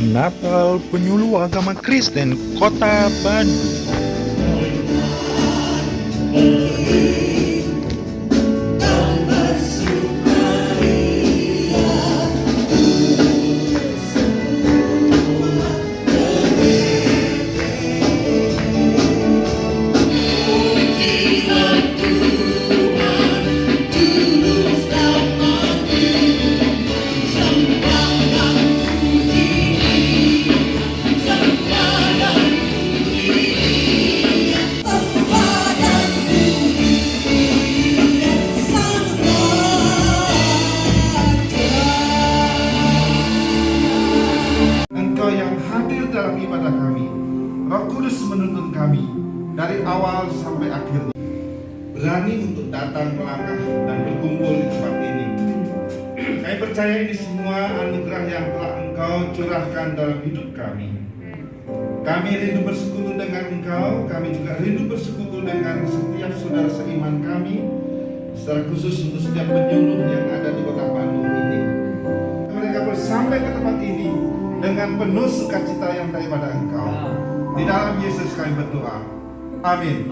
Natal Penyuluh Agama Kristen Kota Bandung. Dalam ibadah kami, Roh Kudus menuntun kami dari awal sampai akhirnya, berani untuk datang melangkah dan berkumpul di tempat ini. Kami percaya ini semua anugerah yang telah Engkau curahkan dalam hidup kami. Kami rindu bersekutu dengan Engkau, kami juga rindu bersekutu dengan setiap saudara seiman kami, secara khusus untuk setiap penyuluh yang ada di kota Bandung ini. Mereka bersampai ke tempat ini dengan penuh sukacita yang daripada Engkau. Di dalam Yesus kami berdoa. Amin.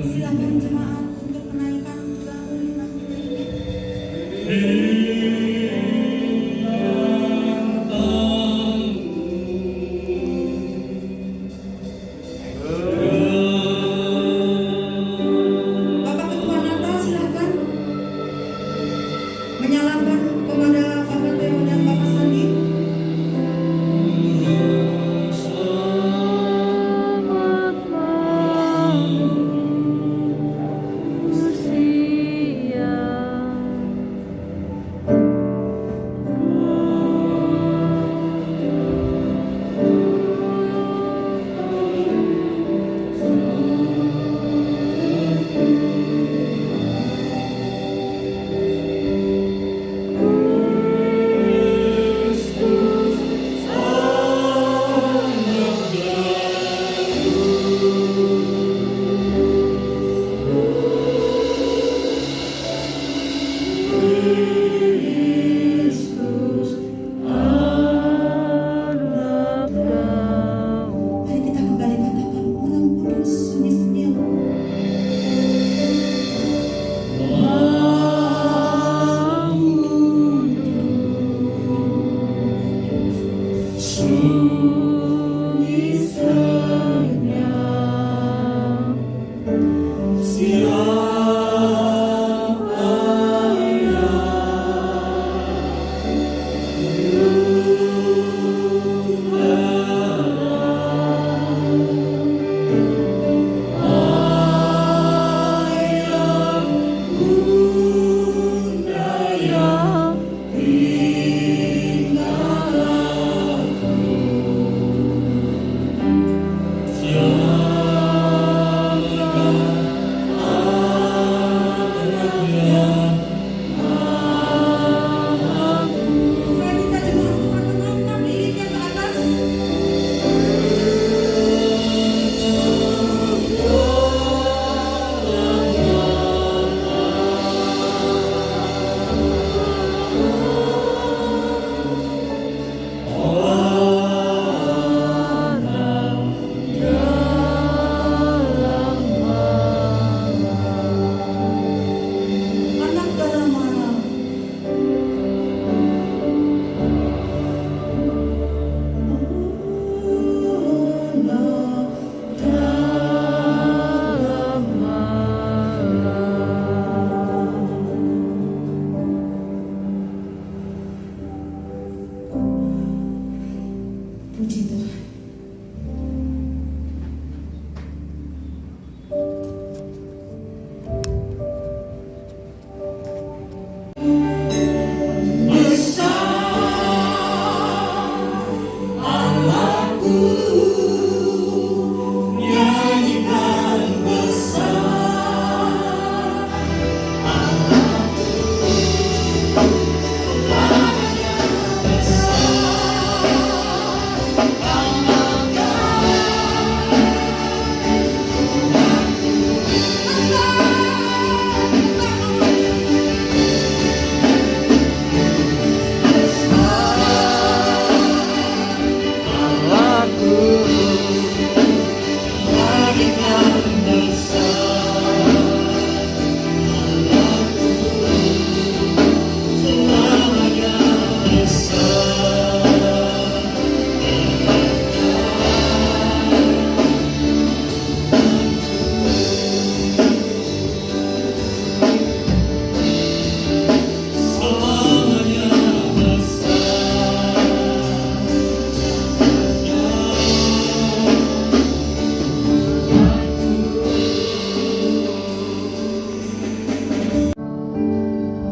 Silakan jemaat untuk menaikkan Bapak Ketua Natal, silakan menyalakan kepada Bapak Teo dan Bapak Sandi.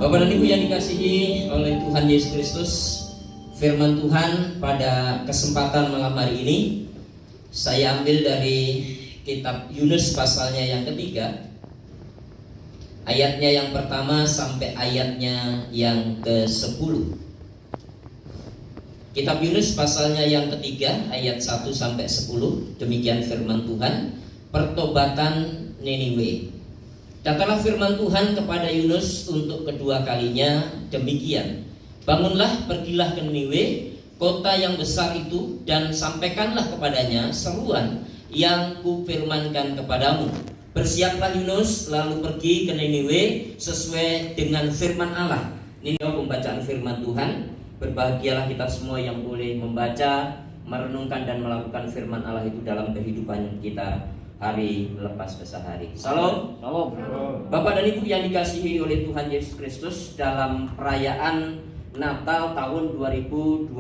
Bapak dan Ibu yang dikasihi oleh Tuhan Yesus Kristus, firman Tuhan pada kesempatan malam hari ini saya ambil dari kitab Yunus pasalnya yang ketiga, ayatnya yang pertama sampai ayatnya yang ke-10. Kitab Yunus pasalnya yang ketiga ayat 1 sampai 10. Demikian firman Tuhan, pertobatan Niniwe. Katalah firman Tuhan kepada Yunus untuk kedua kalinya demikian. Bangunlah, pergilah ke Niniwe, kota yang besar itu, dan sampaikanlah kepadanya seruan yang kufirmankan kepadamu. Bersiaplah Yunus, lalu pergi ke Niniwe sesuai dengan firman Allah. Ini pembacaan firman Tuhan. Berbahagialah kita semua yang boleh membaca, merenungkan dan melakukan firman Allah itu dalam kehidupan kita hari lepas kesehari. Salam. Salam. Bapak dan Ibu yang dikasihi oleh Tuhan Yesus Kristus, dalam perayaan Natal tahun 2021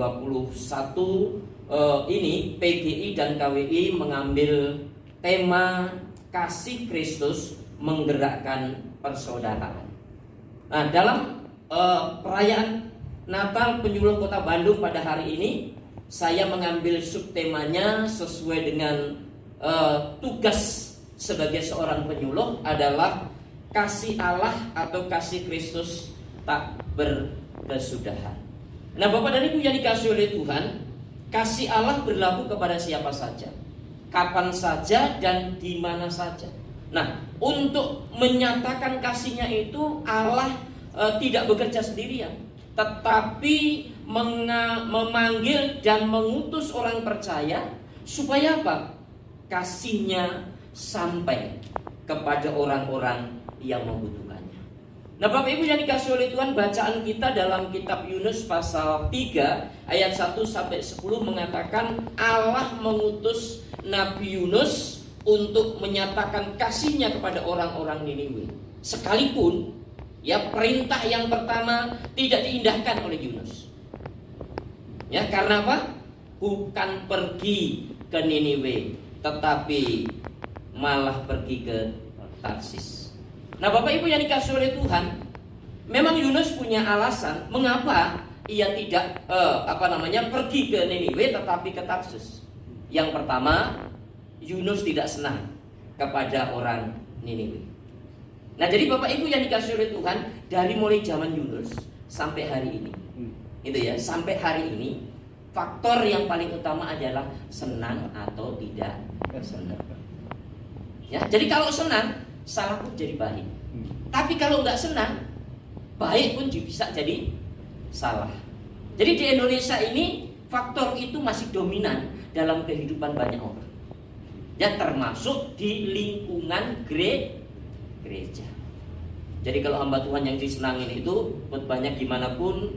ini PGI dan KWI mengambil tema kasih Kristus menggerakkan persaudaraan. Nah, dalam perayaan Natal penyuluh Kota Bandung pada hari ini, saya mengambil subtemanya sesuai dengan tugas sebagai seorang penyuluh adalah kasih Allah atau kasih Kristus tak berkesudahan. Nah, Bapak dan Ibu yang dikasihi oleh Tuhan, kasih Allah berlaku kepada siapa saja, kapan saja dan di mana saja. Nah, untuk menyatakan kasihnya itu Allah tidak bekerja sendirian, tetapi memanggil dan mengutus orang percaya supaya apa? Kasihnya sampai kepada orang-orang yang membutuhkannya. Nah, Bapak Ibu yang dikasihi oleh Tuhan, bacaan kita dalam kitab Yunus pasal 3 ayat 1 sampai 10 mengatakan Allah mengutus Nabi Yunus untuk menyatakan kasihnya kepada orang-orang Niniwe. Sekalipun ya perintah yang pertama tidak diindahkan oleh Yunus. Ya, karena apa? Bukan pergi ke Niniwe, tetapi malah pergi ke Tarsis. Nah, Bapak Ibu yang dikasihi oleh Tuhan, memang Yunus punya alasan mengapa ia tidak pergi ke Niniwe tetapi ke Tarsus. Yang pertama, Yunus tidak senang kepada orang Niniwe. Nah, jadi Bapak Ibu yang dikasihi oleh Tuhan, dari mulai zaman Yunus sampai hari ini, itu ya, sampai hari ini, faktor yang paling utama adalah senang atau tidak senang. Ya, jadi kalau senang, salah pun jadi baik. Tapi kalau nggak senang, baik pun bisa jadi salah. Jadi di Indonesia ini faktor itu masih dominan dalam kehidupan banyak orang. Ya, termasuk di lingkungan gereja. Jadi kalau hamba Tuhan yang disenangin itu khotbahnya gimana pun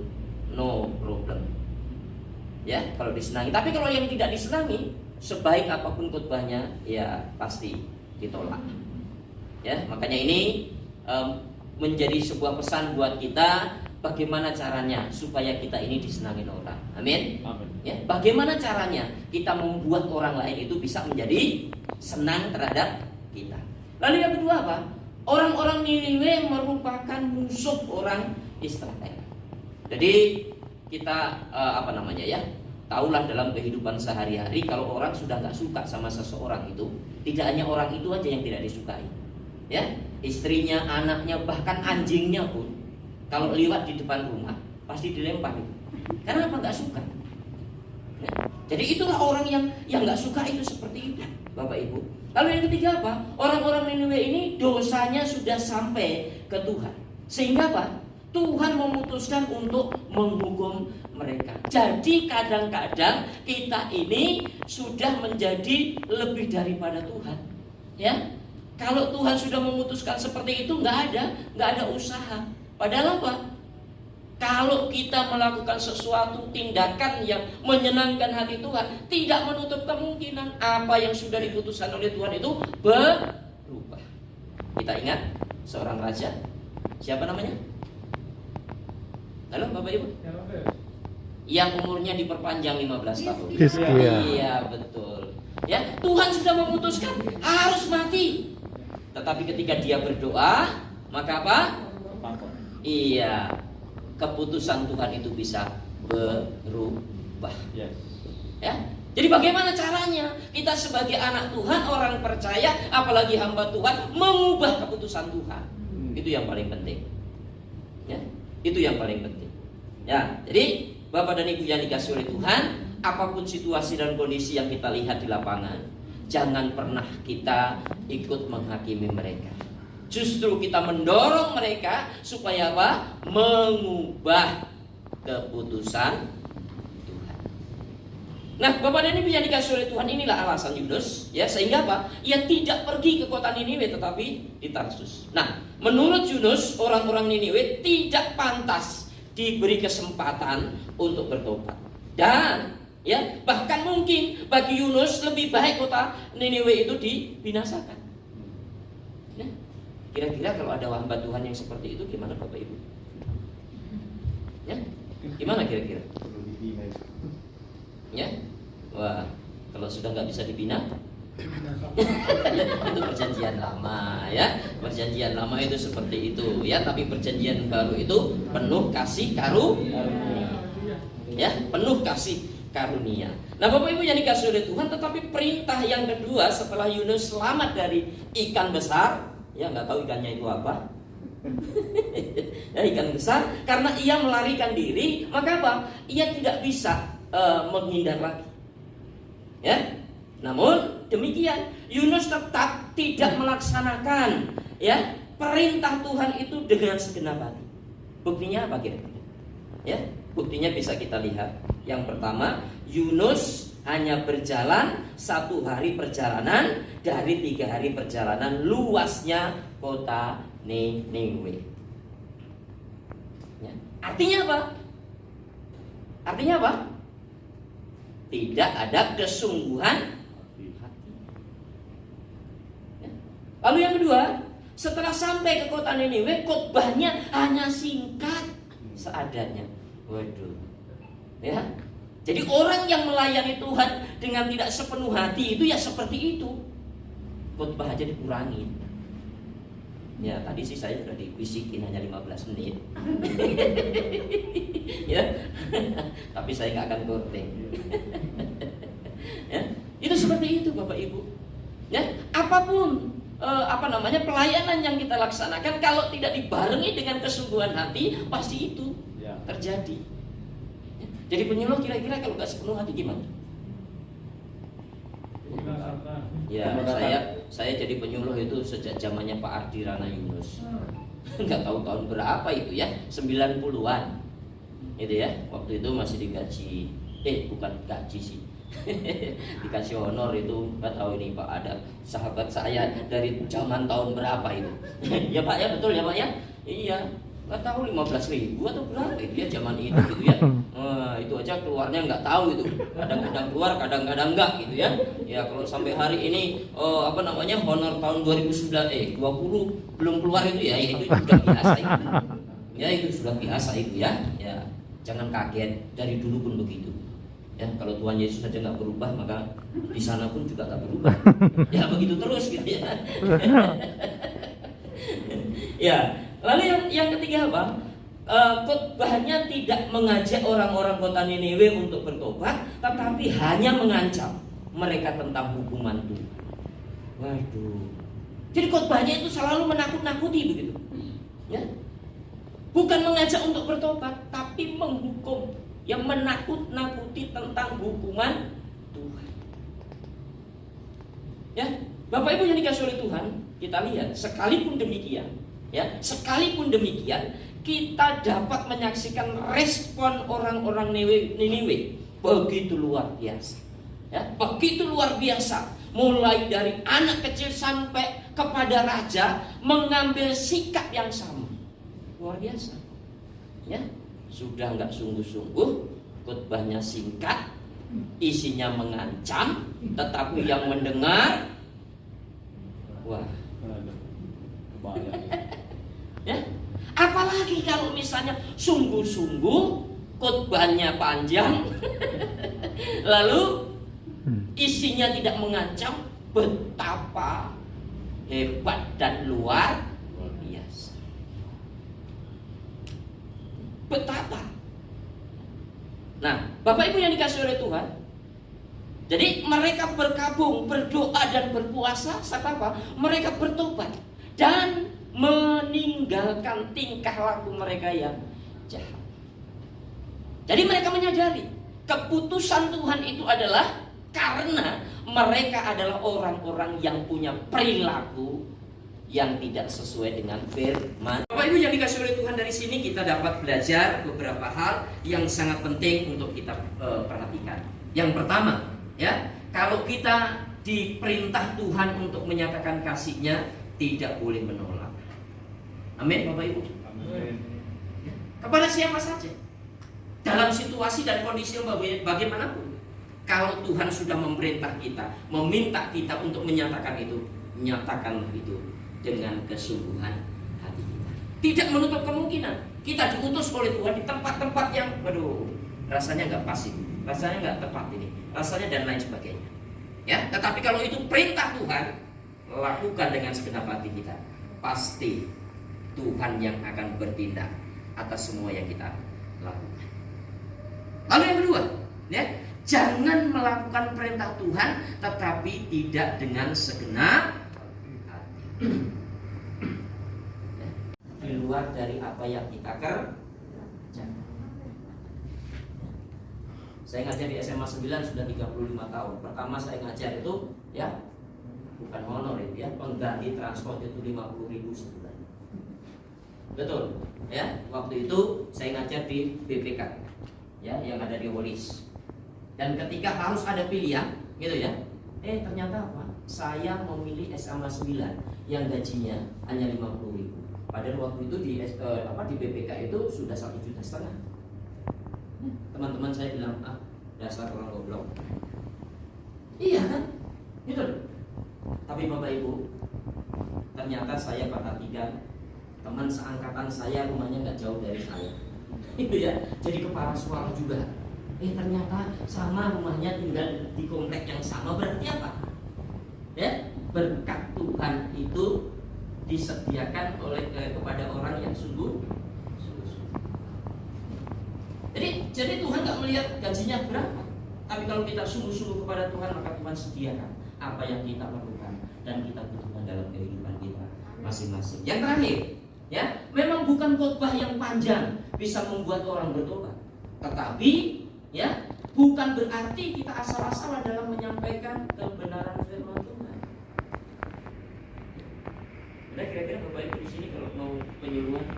no problem. Ya, kalau disenangi. Tapi kalau yang tidak disenangi, sebaik apapun khotbahnya, ya pasti ditolak. Ya, makanya ini menjadi sebuah pesan buat kita, bagaimana caranya supaya kita ini disenangi orang. Amin. Ya, bagaimana caranya kita membuat orang lain itu bisa menjadi senang terhadap kita. Lalu yang kedua apa? Orang-orang Niniwe merupakan musuh orang Israel. Jadi kita tahulah dalam kehidupan sehari-hari, kalau orang sudah nggak suka sama seseorang itu, tidak hanya orang itu aja yang tidak disukai, ya, istrinya, anaknya, bahkan anjingnya pun kalau lewat di depan rumah pasti dilempar itu. Karena apa? Nggak suka. Ya. Jadi itulah orang yang nggak suka itu seperti itu, Bapak Ibu. Lalu yang ketiga apa? Orang-orang Niniwe ini dosanya sudah sampai ke Tuhan, sehingga apa? Tuhan memutuskan untuk menghukum mereka. Jadi kadang-kadang kita ini sudah menjadi lebih daripada Tuhan. Ya, kalau Tuhan sudah memutuskan seperti itu, nggak ada usaha. Padahal apa? Kalau kita melakukan sesuatu tindakan yang menyenangkan hati Tuhan, tidak menutup kemungkinan apa yang sudah diputuskan oleh Tuhan itu berubah. Kita ingat seorang raja, siapa namanya? Halo Bapak Ibu? Yang umurnya diperpanjang 15 tahun. Iya, betul. Ya, Tuhan sudah memutuskan harus mati. Tetapi ketika dia berdoa, maka apa? Iya, keputusan Tuhan itu bisa berubah. Yes. Ya. Jadi bagaimana caranya kita sebagai anak Tuhan, orang percaya, apalagi hamba Tuhan, mengubah keputusan Tuhan? Itu yang paling penting. Ya, itu yang paling penting. Ya, jadi Bapak dan Ibu yang dikasihi oleh Tuhan, apapun situasi dan kondisi yang kita lihat di lapangan, jangan pernah kita ikut menghakimi mereka. Justru kita mendorong mereka supaya apa? Mengubah keputusan. Nah, Bapak dan Ibu yang dikasihi oleh Tuhan, inilah alasan Yunus, ya, sehingga apa? Ia tidak pergi ke kota Niniwe tetapi di Tarsus. Nah, menurut Yunus, orang-orang Niniwe tidak pantas diberi kesempatan untuk bertobat. Dan ya, bahkan mungkin bagi Yunus lebih baik kota Niniwe itu dibinasakan. Ya, kira-kira kalau ada hamba Tuhan yang seperti itu gimana Bapak Ibu? Ya, gimana kira-kira? Ya, wah, kalau sudah nggak bisa dibina, itu perjanjian lama, ya. Perjanjian lama itu seperti itu, ya. Tapi perjanjian baru itu penuh kasih karunia, ya, penuh kasih karunia. Nah, Bapak Ibu yang dikasihi oleh Tuhan, tetapi perintah yang kedua setelah Yunus selamat dari ikan besar, ya, nggak tahu ikannya itu apa. Ya, ikan besar, karena ia melarikan diri, maka apa? Ia tidak bisa menghindar lagi. Ya, namun demikian Yunus tetap tidak melaksanakan, ya, perintah Tuhan itu dengan segenap hati. Buktinya apa kira-kira? Ya, buktinya bisa kita lihat. Yang pertama, Yunus hanya berjalan 1 hari perjalanan dari 3 hari perjalanan luasnya kota Niniwe. Ya, artinya apa? Artinya apa? Tidak ada kesungguhan hati. Ya. Lalu yang kedua, setelah sampai ke kota Niniwe, khotbahnya hanya singkat seadanya. Waduh, ya. Jadi orang yang melayani Tuhan dengan tidak sepenuh hati itu ya seperti itu. Khotbah aja dikurangin. Ya, tadi sih saya sudah dibisikin hanya 15 menit. Ya. Tapi saya nggak akan korting. Ya, itu seperti itu Bapak Ibu. Ya, apapun pelayanan yang kita laksanakan, kalau tidak dibarengi dengan kesungguhan hati, pasti itu terjadi. Ya, jadi penyuluh kira-kira kalau nggak sepenuh hati gimana? Ya, saya jadi penyuluh itu sejak zamannya Pak Ardi Rana Yunus. Nggak tahu tahun berapa itu ya, 90-an. Itu ya, waktu itu masih digaji. Bukan gaji sih. Dikasih honor itu, nggak tahu ini Pak, ada sahabat saya dari zaman tahun berapa itu. Ya Pak ya, betul ya Pak ya? Iya, nggak tahu 15.000 atau berapa itu ya zaman itu gitu ya. Itu aja keluarnya nggak tahu itu, kadang-kadang keluar, kadang-kadang enggak gitu ya. Ya kalau sampai hari ini honor tahun 2020 belum keluar itu ya, itu sudah biasa itu. Ya itu sudah biasa itu ya. Ya jangan kaget, dari dulu pun begitu. Ya kalau Tuhan Yesus saja nggak berubah, maka di sana pun juga nggak berubah. Ya begitu terus gitu ya. Ya lalu yang ketiga apa? Khotbahnya tidak mengajak orang-orang kota Niniwe untuk bertobat, tetapi hanya mengancam mereka tentang hukuman Tuhan. Waduh. Jadi khotbahnya itu selalu menakut-nakuti begitu. Ya. Bukan mengajak untuk bertobat, tapi menghukum, yang menakut-nakuti tentang hukuman Tuhan. Ya, Bapak Ibu yang dikasihi oleh Tuhan, kita lihat sekalipun demikian, ya, sekalipun demikian, kita dapat menyaksikan respon orang-orang Niniwe begitu luar biasa. Ya, begitu luar biasa. Mulai dari anak kecil sampai kepada raja mengambil sikap yang sama. Luar biasa. Ya, sudah nggak sungguh-sungguh, khotbahnya singkat, isinya mengancam, tetapi yang mendengar, wah, ya. Apalagi kalau misalnya sungguh-sungguh, khotbahnya panjang, lalu isinya tidak mengancam, betapa hebat dan luar biasa. Betapa. Nah, Bapak Ibu yang dikasihi oleh Tuhan, jadi mereka berkabung, berdoa dan berpuasa, serta apa? Mereka bertobat dan meninggalkan tingkah laku mereka yang jahat. Jadi mereka menyadari keputusan Tuhan itu adalah karena mereka adalah orang-orang yang punya perilaku yang tidak sesuai dengan firman. Bapak Ibu yang dikasihi oleh Tuhan, dari sini kita dapat belajar beberapa hal yang sangat penting untuk kita perhatikan. Yang pertama, ya, kalau kita diperintah Tuhan untuk menyatakan kasih-Nya, tidak boleh menolak. Amin, Bapak Ibu. Amin. Kepada siapa saja, dalam situasi dan kondisi yang bagaimanapun, kalau Tuhan sudah memerintah kita, meminta kita untuk menyatakan itu, nyatakan itu dengan kesungguhan hati kita. Tidak menutup kemungkinan kita diutus oleh Tuhan di tempat-tempat yang, rasanya nggak pas itu, rasanya nggak tepat ini, rasanya dan lain sebagainya. Ya, tetapi kalau itu perintah Tuhan, lakukan dengan segenap hati kita. Pasti Tuhan yang akan bertindak atas semua yang kita lakukan. Lalu yang kedua, ya, jangan melakukan perintah Tuhan tetapi tidak dengan segenap hati. Di luar dari apa yang kita kerjakan. Saya ngajar di SMA 9 sudah 35 tahun. Pertama saya ngajar itu, ya, bukan honor itu, ya, pengganti transport itu 50.000 sebulan. Betul, ya. Waktu itu saya ngajar di BPK, ya, yang ada di Wolis. Dan ketika harus ada pilihan, gitu ya, ternyata apa? Saya memilih SMA 9 yang gajinya hanya 50.000. Padahal waktu itu di BPK itu sudah 1,5 juta. Teman-teman saya bilang, dasar orang goblok. Iya kan? Gitu. Tapi Bapak Ibu, ternyata saya perhatikan teman seangkatan saya rumahnya nggak jauh dari saya. Itu ya. Jadi kepala sekolah juga. Ternyata sama rumahnya, tinggal di komplek yang sama. Berarti apa? Ya, berkat Tuhan itu disediakan oleh kepada orang yang sungguh. Jadi Tuhan nggak melihat gajinya berapa, tapi kalau kita sungguh-sungguh kepada Tuhan, maka Tuhan sediakan apa yang kita perlukan dan kita butuhkan dalam kehidupan kita masing-masing. Yang terakhir, ya, memang bukan khotbah yang panjang bisa membuat orang bertobat, tetapi, ya, bukan berarti kita asal-asalan dalam menyampaikan kebenaran firman Tuhan. Udah, kira-kira Bapak Ibu di sini kalau mau penyuluhan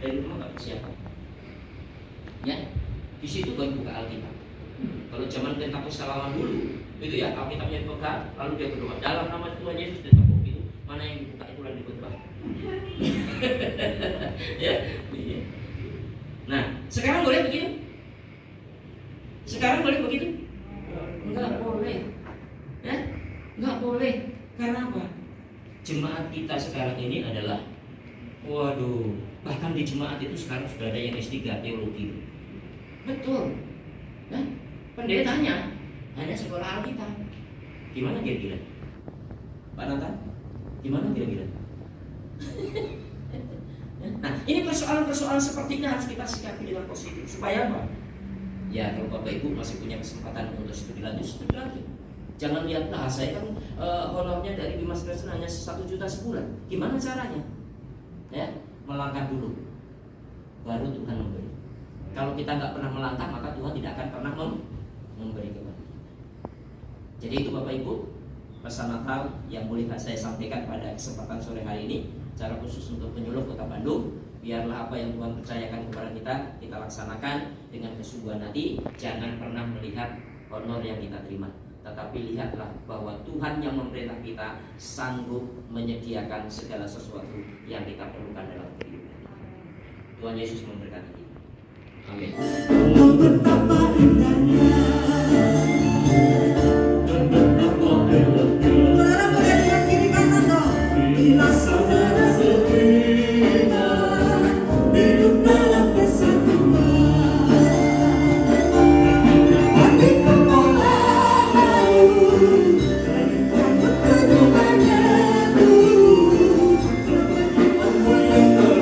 dari rumah nggak siapa? Ya, di situ baru buka Alkitab. Kalau zaman Pentakosta lama dulu, itu ya, Alkitabnya dibuka, lalu dia berdoa dalam nama Tuhan Yesus dan tepuk itu, mana yang dibuka itu lalu dikhotbah. Ya, nah, sekarang boleh begitu? Sekarang boleh begitu? Enggak boleh, ya, enggak boleh. Karena apa? Jemaat kita sekarang ini adalah, bahkan di jemaat itu sekarang sudah ada yang S3 teologi. Betul. Nah, pendetanya hanya sekolah Alkitab. Gimana kira-kira? Pak Nathan? Gimana kira-kira? Nah, ini persoalan-persoalan seperti ini harus kita sikapi dengan positif. Supaya apa? Ya, kalau Bapak Ibu masih punya kesempatan untuk studi lanjut, studi lanjut. Jangan lihat, saya kan honornya dari Dimas Kristen hanya 1 juta sebulan. Gimana caranya? Ya, melangkah dulu, baru Tuhan memberi. Kalau kita nggak pernah melangkah, maka Tuhan tidak akan pernah memberi kepada kita. Jadi itu Bapak Ibu, pesan Natal yang boleh saya sampaikan pada kesempatan sore hari ini, secara khusus untuk penyuluh Kota Bandung. Biarlah apa yang Tuhan percayakan kepada kita laksanakan dengan kesungguhan hati. Jangan pernah melihat honor yang kita terima, tetapi lihatlah bahwa Tuhan yang memerintah kita sanggup menyediakan segala sesuatu yang kita perlukan dalam kehidupan. Tuhan Yesus memberkati kita. Amin. Betapa indahnya. Saudara boleh dengan kiri kanan dong. Bila saudara setia hidup dalam kesatuan, hati kepala yang berkeduanya dulu, seperti yang terlihat.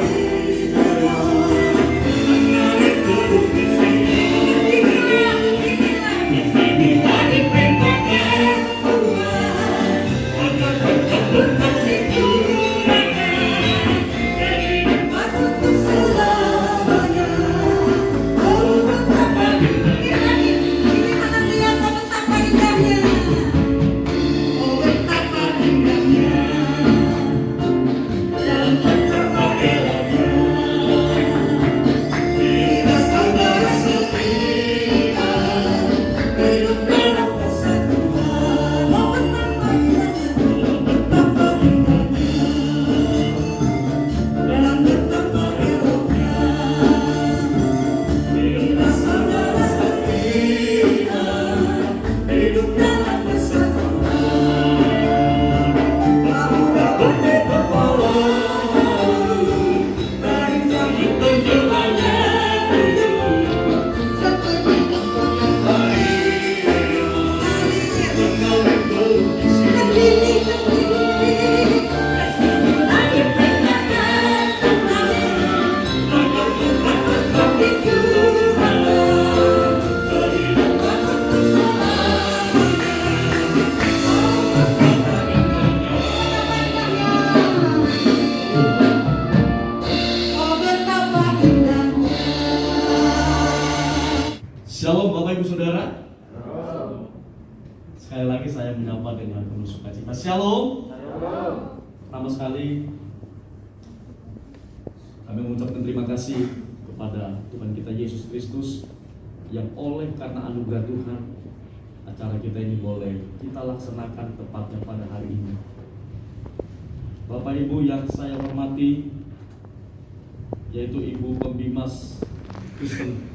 Shalom Bapak Ibu Saudara. Sekali lagi saya menyapa dengan penuh sukacita. Shalom. Pertama sekali kami mengucapkan terima kasih kepada Tuhan kita Yesus Kristus yang oleh karena anugerah Tuhan acara kita ini boleh kita laksanakan tepatnya pada hari ini. Bapak Ibu yang saya hormati, yaitu Ibu Pembimas Kristen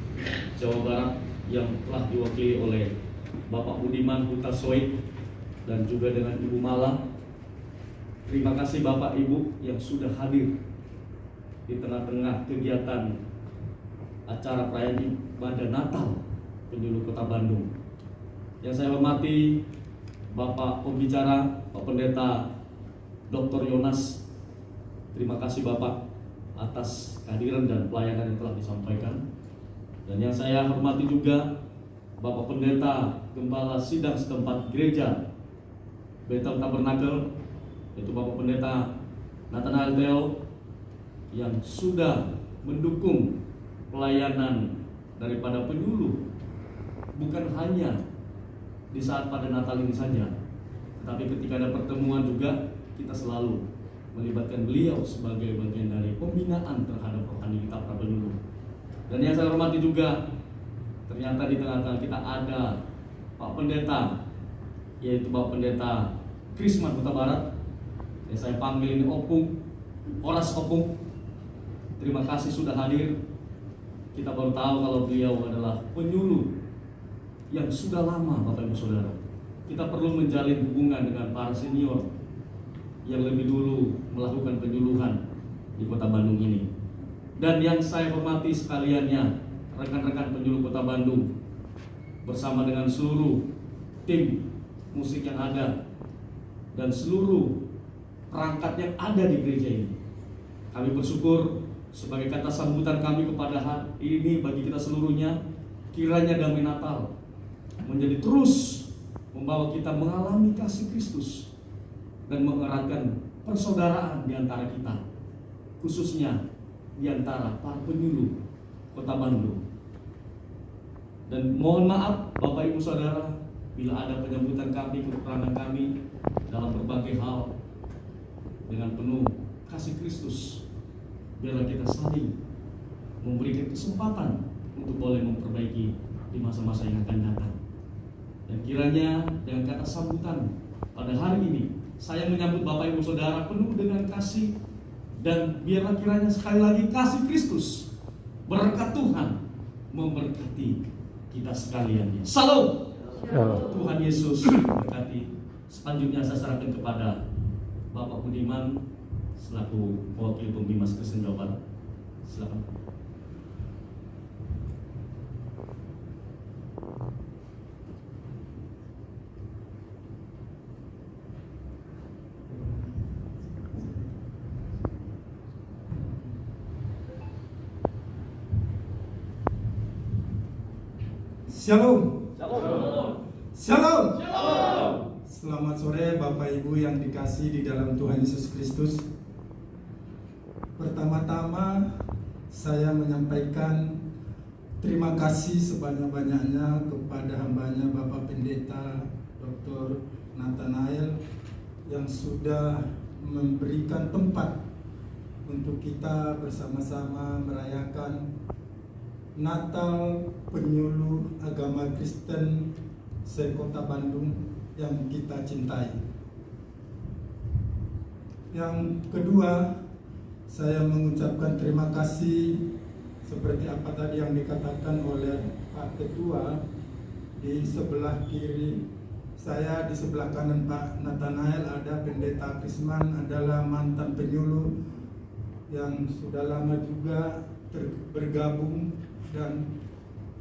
Jawa Barat yang telah diwakili oleh Bapak Budiman Hutasoid dan juga dengan Ibu Mala. Terima kasih Bapak Ibu yang sudah hadir di tengah-tengah kegiatan acara perayaan ibadah Natal Penyuluh Kota Bandung. Yang saya hormati Bapak Pembicara, Pak Pendeta Dr. Yonas. Terima kasih Bapak atas kehadiran dan pelayanan yang telah disampaikan. Dan yang saya hormati juga Bapak Pendeta Gembala Sidang setempat gereja Bethel Tabernacle, yaitu Bapak Pendeta Nathanael Theo yang sudah mendukung pelayanan daripada penyuluh bukan hanya di saat pada Natal ini saja, tetapi ketika ada pertemuan juga kita selalu melibatkan beliau sebagai bagian dari pembinaan terhadap rohani kita para penyuluh. Dan yang saya hormati juga, ternyata di tengah-tengah kita ada Pak Pendeta, yaitu Pak Pendeta Krisman Kota Barat, yang saya panggil ini Opung, Oras Opung. Terima kasih sudah hadir. Kita baru tahu kalau beliau adalah penyuluh yang sudah lama, Bapak Ibu Saudara. Kita perlu menjalin hubungan dengan para senior yang lebih dulu melakukan penyuluhan di Kota Bandung ini. Dan yang saya hormati sekaliannya, rekan-rekan penyuluh Kota Bandung bersama dengan seluruh tim musik yang ada dan seluruh perangkat yang ada di gereja ini. Kami bersyukur sebagai kata sambutan kami kepada hari ini bagi kita seluruhnya, kiranya damai Natal menjadi terus membawa kita mengalami kasih Kristus dan mengeratkan persaudaraan di antara kita, khususnya di antara para penyuluh Kota Bandung. Dan mohon maaf Bapak Ibu Saudara bila ada penyambutan kami, kekurangan kami dalam berbagai hal. Dengan penuh kasih Kristus, biarlah kita saling memberikan kesempatan untuk boleh memperbaiki di masa-masa yang akan datang. Dan kiranya dengan kata sambutan pada hari ini, saya menyambut Bapak Ibu Saudara penuh dengan kasih. Dan biarlah kiranya sekali lagi kasih Kristus, berkat Tuhan memberkati kita sekalian. Salam. Tuhan Yesus memberkati. Selanjutnya saya serahkan kepada Bapak Budiman selaku wakil Pembimas Kristen Jawa Barat. Silakan. Shalom. Shalom. Selamat sore Bapak Ibu yang dikasihi di dalam Tuhan Yesus Kristus. Pertama-tama saya menyampaikan terima kasih sebanyak-banyaknya kepada hambanya Bapak Pendeta Dr. Nathanael yang sudah memberikan tempat untuk kita bersama-sama merayakan Natal Penyuluh Agama Kristen se-Kota Bandung yang kita cintai. Yang kedua, saya mengucapkan terima kasih seperti apa tadi yang dikatakan oleh Pak Ketua. Di sebelah kiri saya, di sebelah kanan Pak Nathanael ada Pendeta Krisman, adalah mantan penyuluh yang sudah lama juga bergabung dan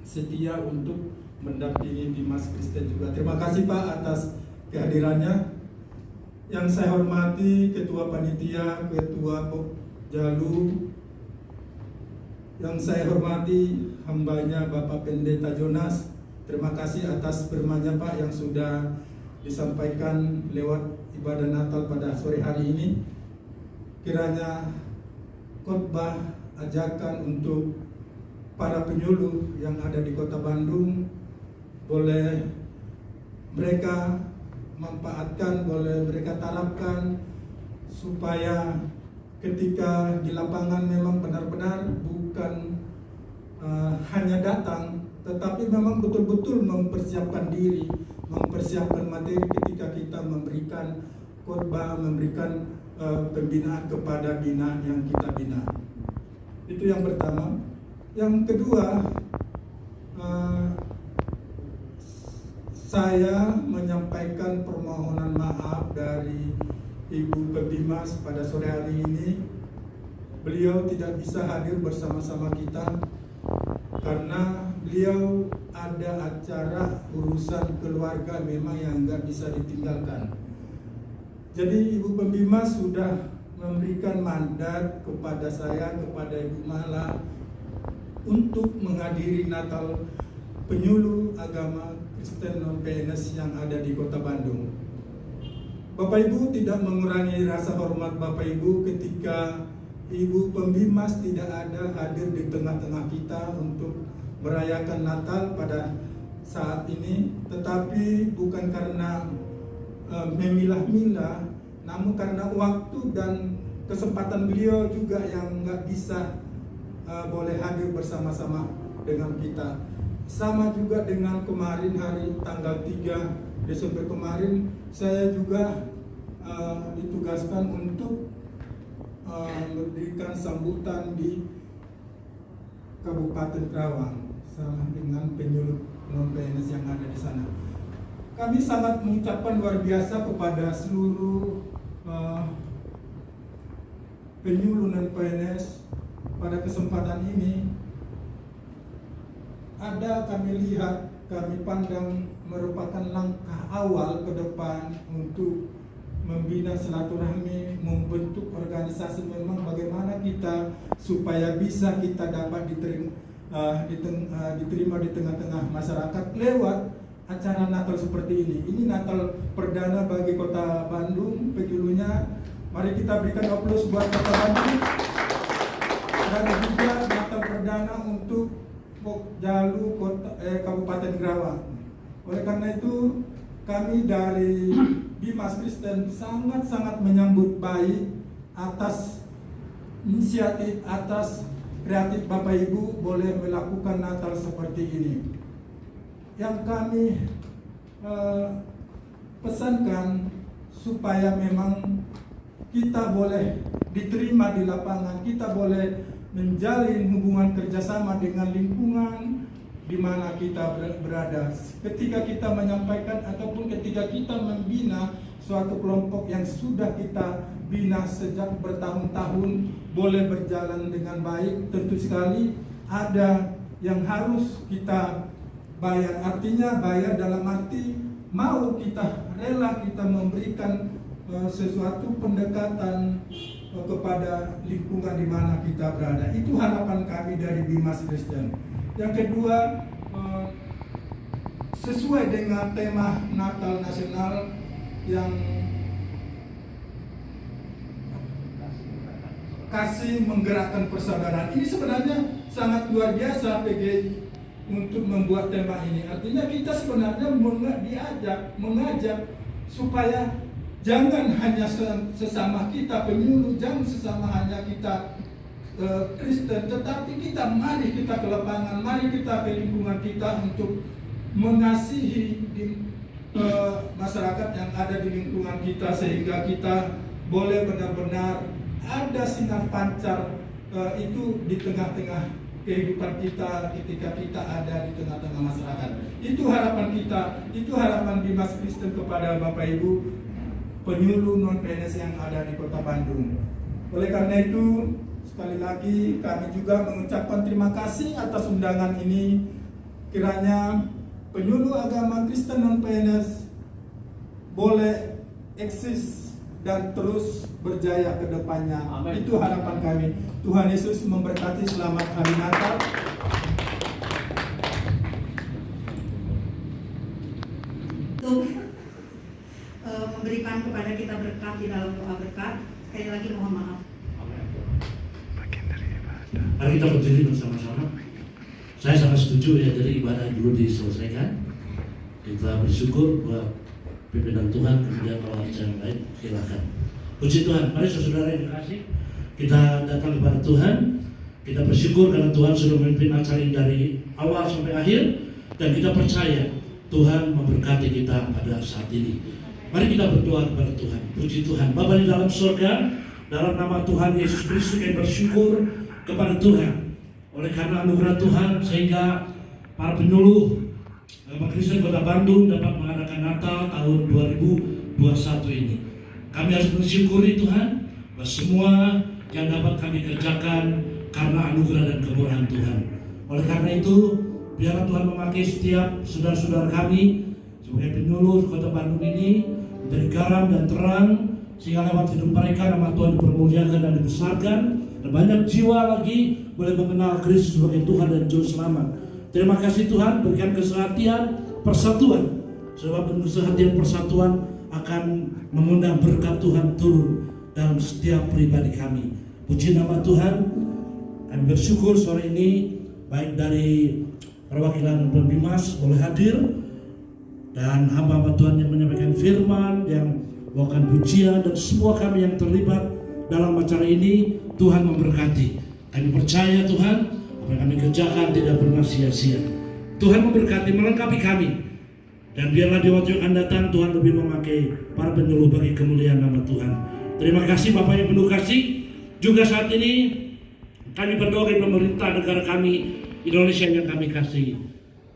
setia untuk mendampingi Dimas Kristen juga. Terima kasih Pak atas kehadirannya. Yang saya hormati Ketua Panitia, Ketua Jalu, yang saya hormati hambanya Bapak Pendeta Jonas. Terima kasih atas firman-Nya Pak yang sudah disampaikan lewat ibadah Natal pada sore hari ini. Kiranya khotbah ajakan untuk para penyuluh yang ada di Kota Bandung, boleh mereka manfaatkan, boleh mereka tanamkan, supaya ketika di lapangan memang benar-benar bukan hanya datang, tetapi memang betul-betul mempersiapkan diri, mempersiapkan materi ketika kita memberikan khotbah, memberikan pembinaan kepada binaan yang kita bina. Itu yang pertama. Yang kedua, saya menyampaikan permohonan maaf dari Ibu Pebimas pada sore hari ini. Beliau tidak bisa hadir bersama-sama kita karena beliau ada acara urusan keluarga memang yang nggak bisa ditinggalkan. Jadi Ibu Pembimas sudah memberikan mandat kepada saya, kepada Ibu Mala, untuk menghadiri Natal penyuluh agama Kristen non-PNS yang ada di Kota Bandung. Bapak Ibu tidak mengurangi rasa hormat Bapak Ibu ketika Ibu Pembimas tidak ada hadir di tengah-tengah kita untuk merayakan Natal pada saat ini, tetapi bukan karena memilah-milah, namun karena waktu dan kesempatan beliau juga yang nggak bisa boleh hadir bersama-sama dengan kita. Sama juga dengan kemarin hari tanggal 3 Desember kemarin, saya juga ditugaskan untuk memberikan sambutan di Kabupaten Kerawang sama dengan penyuluh non-PNS yang ada di sana. Kami sangat mengucapkan luar biasa kepada seluruh penyuluh non-PNS pada kesempatan ini. Ada kami lihat, kami pandang merupakan langkah awal ke depan untuk membina silaturahmi, membentuk organisasi memang bagaimana kita supaya bisa kita dapat diterima di tengah-tengah masyarakat lewat acara Natal seperti ini. Ini Natal perdana bagi Kota Bandung, penyuluhnya. Mari kita berikan aplaus buat Kota Bandung. Dan juga Natal perdana untuk Pokjalu Kabupaten Kerawang. Oleh karena itu, kami dari Bimas Kristen sangat-sangat menyambut baik atas inisiatif, atas kreatif Bapak Ibu boleh melakukan Natal seperti ini. Yang kami pesankan supaya memang kita boleh diterima di lapangan, kita boleh menjalin hubungan kerjasama dengan lingkungan di mana kita berada. Ketika kita menyampaikan ataupun ketika kita membina suatu kelompok yang sudah kita bina sejak bertahun-tahun boleh berjalan dengan baik, tentu sekali ada yang harus kita bayar. Artinya bayar dalam arti mau kita rela kita memberikan sesuatu pendekatan kepada lingkungan di mana kita berada. Itu harapan kami dari Bimas Kristen. Yang kedua, sesuai dengan tema Natal Nasional yang kasih menggerakkan persaudaraan. Ini sebenarnya sangat luar biasa PGI untuk membuat tema ini. Artinya kita sebenarnya mengajak supaya jangan hanya sesama kita penyuluh, jangan sesama hanya kita Kristen, tetapi mari kita ke lapangan, mari kita ke lingkungan kita untuk mengasihi masyarakat yang ada di lingkungan kita, sehingga kita boleh benar-benar ada sinar pancar itu di tengah-tengah kehidupan kita ketika kita ada di tengah-tengah masyarakat. Itu harapan kita, itu harapan Bimas Kristen kepada Bapak Ibu penyuluh non-PNS yang ada di Kota Bandung. Oleh karena itu, sekali lagi kami juga mengucapkan terima kasih atas undangan ini. Kiranya penyuluh agama Kristen non-PNS boleh eksis dan terus berjaya ke depannya. Amin. Itu harapan kami. Tuhan Yesus memberkati. Selamat Hari Natal. Memberikan kepada kita berkat di dalam doa berkat. Sekali lagi mohon maaf. Mari kita berdiri bersama-sama. Saya sangat setuju ya, jadi ibadah dulu diselesaikan. Kita bersyukur buat pimpinan Tuhan, kemudian kalau ada yang lain silakan. Puji Tuhan, mari saudara yang dikasih, kita datang kepada Tuhan. Kita bersyukur karena Tuhan sudah memimpin acara ini dari awal sampai akhir, dan kita percaya Tuhan memberkati kita pada saat ini. Mari kita berdoa kepada Tuhan. Puji Tuhan, Bapa di dalam surga, dalam nama Tuhan Yesus Kristus kami bersyukur kepada Tuhan oleh karena anugerah Tuhan sehingga para penyuluh Umat Kristen Kota Bandung dapat mengadakan Natal tahun 2021 ini. Kami harus bersyukuri Tuhan bahwa semua yang dapat kami kerjakan karena anugerah dan kemurahan Tuhan. Oleh karena itu, biarlah Tuhan memakai setiap saudara-saudara kami sebagai penyuluh Kota Bandung ini menjadi garam dan terang, sehingga lewat hidup mereka nama Tuhan dipermuliakan dan dibesarkan, dan banyak jiwa lagi boleh mengenal Kristus sebagai Tuhan dan Juru Selamat. Terima kasih Tuhan, berikan kesehatian persatuan, sebab kesehatian persatuan akan mengundang berkat Tuhan turun dalam setiap pribadi kami. Puji nama Tuhan. Kami bersyukur sore ini baik dari perwakilan Pembimas boleh hadir, dan hamba-hamba Tuhan yang menyampaikan firman, yang bawakan pujian, dan semua kami yang terlibat dalam acara ini. Tuhan memberkati. Kami percaya Tuhan, apa yang kami kerjakan tidak pernah sia-sia. Tuhan memberkati, melengkapi kami, dan biarlah di waktu yang akan datang Tuhan lebih memakai para penyuluh bagi kemuliaan nama Tuhan. Terima kasih Bapak yang penuh kasih. Juga saat ini kami berdoa kepada pemerintah negara kami Indonesia yang kami kasih,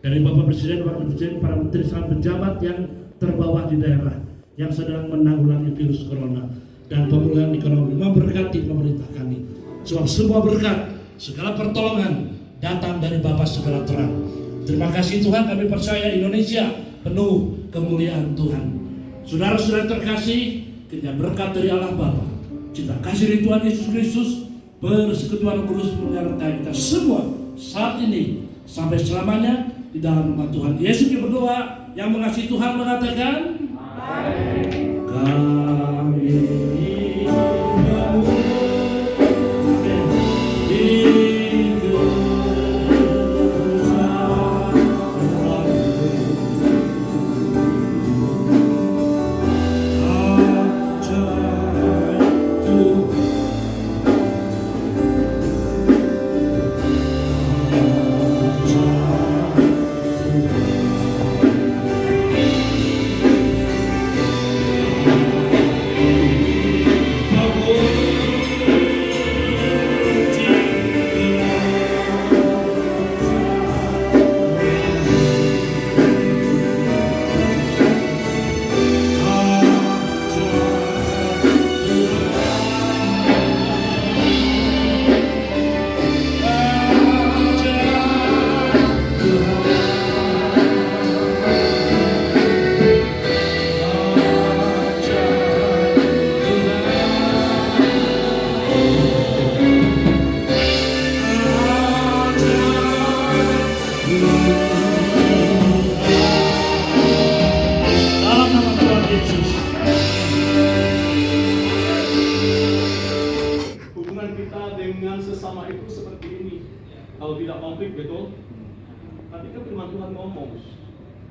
dari Bapak Presiden, Wakil Presiden, para menteri, dan pejabat yang terbawah di daerah yang sedang menanggulangi virus corona dan pemulihan ekonomi. Memberkati pemerintah kami, sebab semua berkat, segala pertolongan datang dari Bapa segala terang. Terima kasih Tuhan, kami percaya Indonesia penuh kemuliaan Tuhan. Saudara-saudara terkasih, kita berkat dari Allah Bapa, cinta kasih dari Tuhan Yesus Kristus, persekutuan kudus menyertai kita semua saat ini sampai selamanya di dalam nama Tuhan Yesus. Kita berdoa, yang mengasihi Tuhan mengatakan, Amin.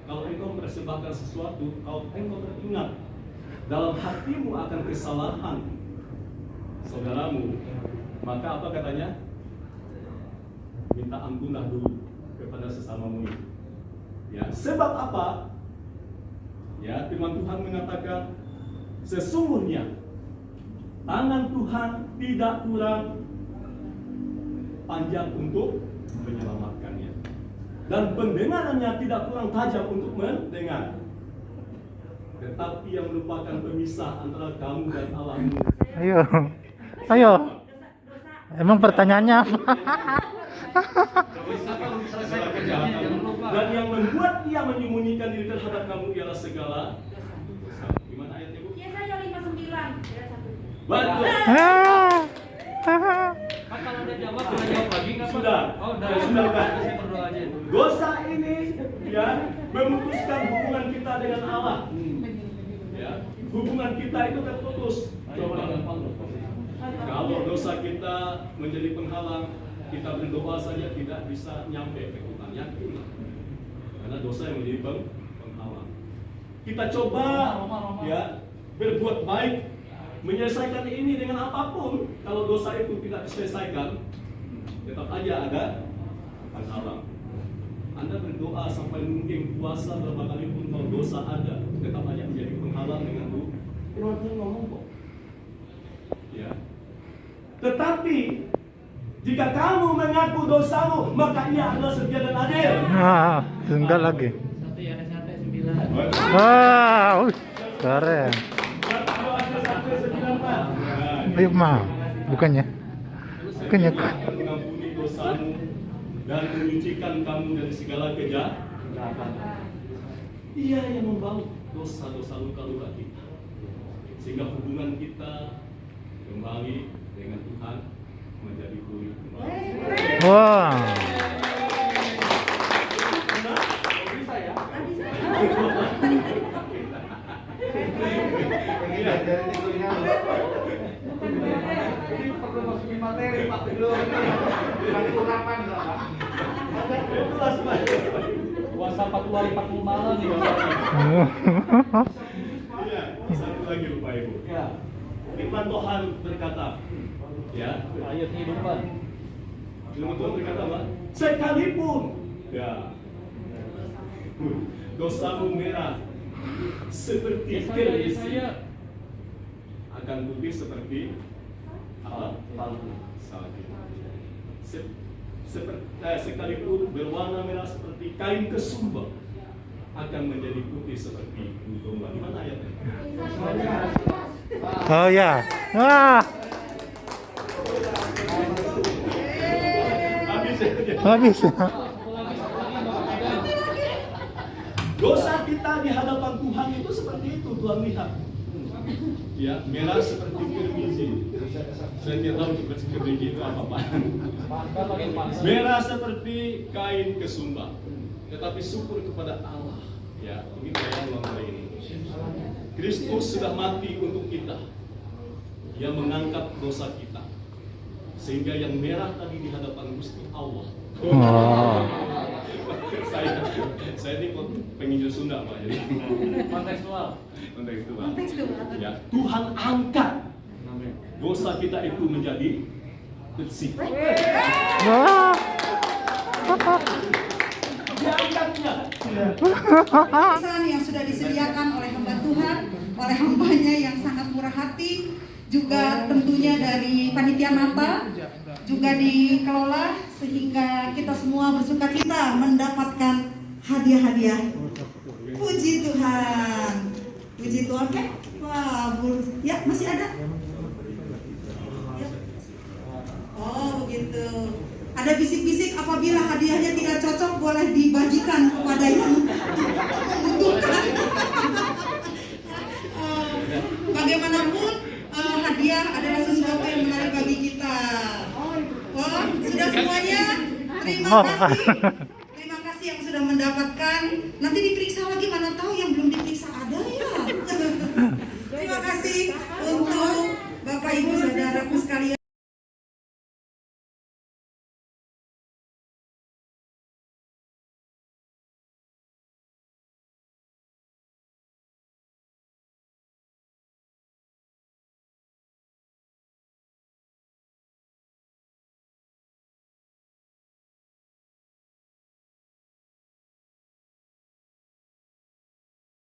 Kami mempersembahkan sesuatu, kalau engkau teringat dalam hatimu akan kesalahan saudaramu, maka apa katanya? Minta ampunlah dulu kepada sesamamu. Ya, sebab apa? Ya, firman Tuhan mengatakan sesungguhnya tangan Tuhan tidak kurang panjang untuk menyelamatkannya, dan pendengarannya tidak kurang tajam untuk mendengar. Tetapi yang merupakan pemisah antara kamu dan Allahmu. Ayo. Emang pertanyaannya apa? Dan yang membuat ia menyembunyikan diri terhadap kamu ialah segala. Gimana ayatnya, Bu? Yesaya 59. Betul. Kalau udah jawab, kita jawab lagi nggak? Sudah. Oh, sudah kan? Saya berdoa aja. Dosa ini ya memutuskan hubungan kita dengan Allah. Ya, hubungan kita itu terputus. Kalau dosa kita menjadi penghalang kita berdoa saja tidak bisa nyampe ke Tuhan, yakinlah. Karena dosa yang menjadi penghalang. Kita coba ya berbuat baik, menyelesaikan ini dengan apapun. Kalau dosa itu tidak diselesaikan, tetap aja ada penghalang. Anda berdoa sampai mungkin puasa berapa kali pun, kalau dosa ada, tetap aja menjadi penghalang dengan itu. Tuhan ngomong kok. Ya. Tetapi jika kamu mengaku dosamu, maka Ia adalah setia dan adil. Ah, enggak lagi. 1 Yohanes 1:9. Wah, keren. 1:9. Ayo mah, bukannya. Mengampuni dosamu dan menyucikan kamu dari segala kejahatan. Ia yang membalut dosa-dosa luka-luka kita, sehingga hubungan kita kembali dengan Tuhan menjadi pulih kembali. Wah. Bisa ya? Ini perlu masukin materi Pak belum. Kurang lah. Puasa 40 hari 40 malam nih Bapak. Iya, satu lagi lupa Ibu. Ya. Firman Tuhan berkata, ya, Ayat kehidupan. Firman Tuhan berkata apa? Sekalipun, ya, dosamu merah seperti kerisi, akan putih seperti apa? Salju. Sekalipun berwarna merah seperti kain kesumba, akan menjadi putih seperti bulu domba. Di mana ayatnya? Oh ya. Ah, habis. Dosa kita di hadapan Tuhan itu seperti itu, Tuhan lihat. Ya, merah seperti kermiji. Saya tidak tahu kermiji itu apa Pak. Merah seperti kain kesumba. Tetapi syukur kepada Allah. Ya, ini saya ngomong ini. Kristus sudah mati untuk kita. Dia mengangkat dosa kita. Sehingga yang merah tadi di hadapan Gusti Allah. Oh. Saya ini penginjil Sunda Pak, jadi Kontekstual. Ya, Tuhan angkat dosa kita itu menjadi bersih. Wah. Diangkatnya. Pesan yang sudah disediakan oleh hamba Tuhan, oleh hambanya yang sangat murah hati, juga tentunya dari panitia Natal, juga dikelola sehingga kita semua bersukacita mendapatkan hadiah-hadiah. Puji Tuhan, puji Tuhan kan? Wah, ya masih ada? Ya. Oh begitu. Ada bisik-bisik apabila hadiahnya tidak cocok boleh dibagikan kepada yang membutuhkan. Bagaimanapun hadiah adalah sesuatu yang menarik bagi kita. Oh, sudah semuanya? Terima kasih. Terima kasih yang sudah mendapatkan. Nanti diperiksa lagi, mana tahu yang belum diperiksa ada ya. Terima kasih untuk Bapak Ibu saudaraku sekalian.